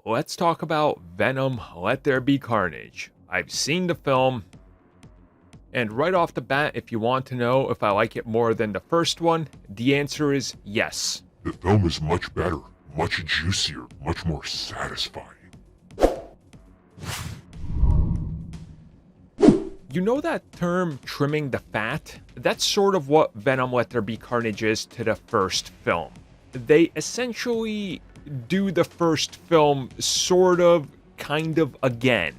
let's talk about Venom, Let There Be Carnage. I've seen the film, and right off the bat, if you want to know if I like it more than the first one, the answer is yes. The film is much better, much juicier, much more satisfying. You know that term, trimming the fat? That's sort of what Venom Let There Be Carnage is to the first film. They essentially do the first film sort of, kind of again.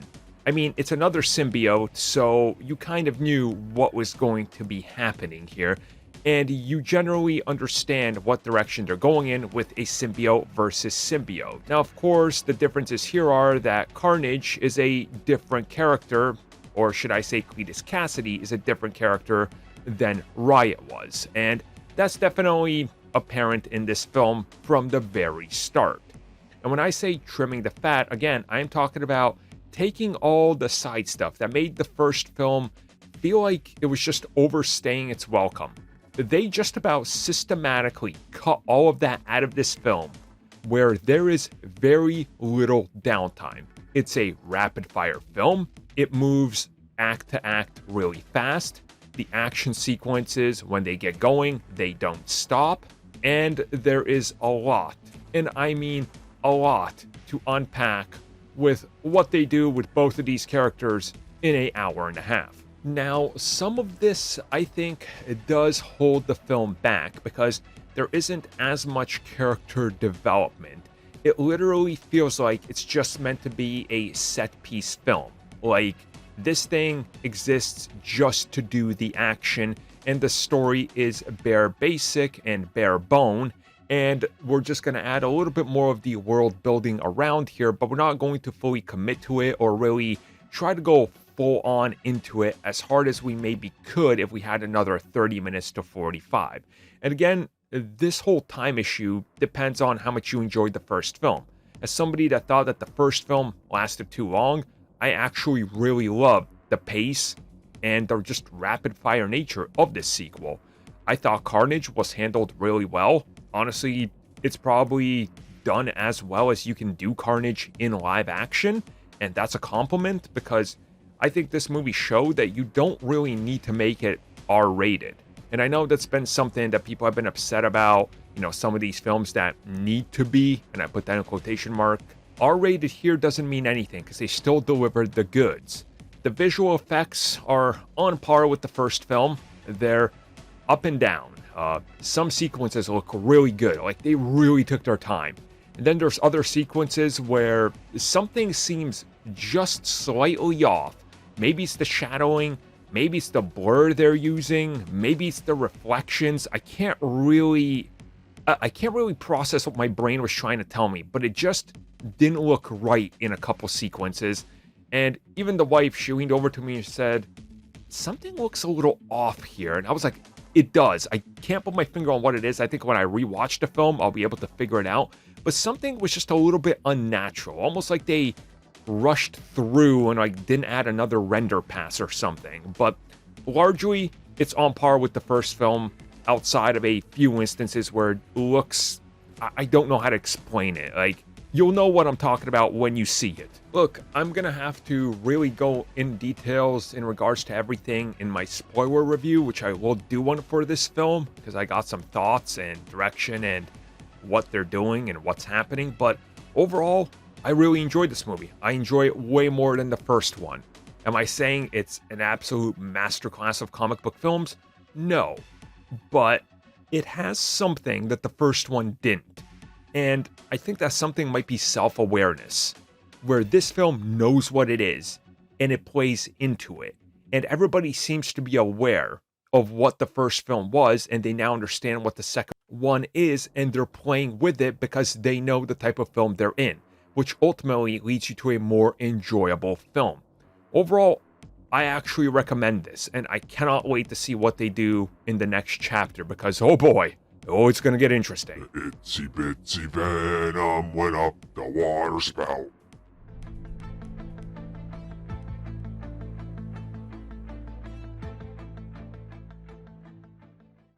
I mean, it's another symbiote, so you kind of knew what was going to be happening here, and you generally understand what direction they're going in with a symbiote versus symbiote. Now, of course, the differences here are that Carnage is a different character, or should I say Cletus Cassidy is a different character than Riot was, and that's definitely apparent in this film from the very start. And when I say trimming the fat, again, I'm talking about taking all the side stuff that made the first film feel like it was just overstaying its welcome. They just about systematically cut all of that out of this film, where there is very little downtime. It's a rapid-fire film. It moves act to act really fast. The action sequences, when they get going, they don't stop. And there is a lot, and I mean a lot, to unpack with what they do with both of these characters in an hour and a half. Now, some of this, I think, does hold the film back because there isn't as much character development. It literally feels like it's just meant to be a set-piece film. Like, this thing exists just to do the action, and the story is bare basic and bare bone, and we're just going to add a little bit more of the world building around here, but we're not going to fully commit to it or really try to go full on into it as hard as we maybe could if we had another 30 minutes to 45. And again, this whole time issue depends on how much you enjoyed the first film. As somebody that thought that the first film lasted too long, I actually really loved the pace and the just rapid fire nature of this sequel. I thought Carnage was handled really well. Honestly, it's probably done as well as you can do Carnage in live action, and that's a compliment because I think this movie showed that you don't really need to make it R-rated. And I know that's been something that people have been upset about, some of these films that need to be, and I put that in quotation mark. R-rated here doesn't mean anything because they still delivered the goods. The visual effects are on par with the first film. They're up and down. Some sequences look really good, like they really took their time. And then there's other sequences where something seems just slightly off. Maybe it's the shadowing, maybe it's the blur they're using, maybe it's the reflections. I can't really process what my brain was trying to tell me, but it just didn't look right in a couple sequences. And even the wife, she leaned over to me and said, something looks a little off here. And I was like, it does. I can't put my finger on what it is. I think when I rewatch the film, I'll be able to figure it out. But something was just a little bit unnatural, almost like they rushed through and didn't add another render pass or something. But largely, it's on par with the first film, outside of a few instances where it looks, I don't know how to explain it. You'll know what I'm talking about when you see it. Look, I'm gonna have to really go in details in regards to everything in my spoiler review, which I will do one for this film, because I got some thoughts and direction and what they're doing and what's happening. But overall, I really enjoyed this movie. I enjoy it way more than the first one. Am I saying it's an absolute masterclass of comic book films? No. But it has something that the first one didn't. And I think that something might be self-awareness, where this film knows what it is, and it plays into it. And everybody seems to be aware of what the first film was, and they now understand what the second one is, and they're playing with it because they know the type of film they're in, which ultimately leads you to a more enjoyable film. Overall, I actually recommend this, and I cannot wait to see what they do in the next chapter because, oh boy, it's gonna get interesting. The itsy bitsy Venom went up the water spout.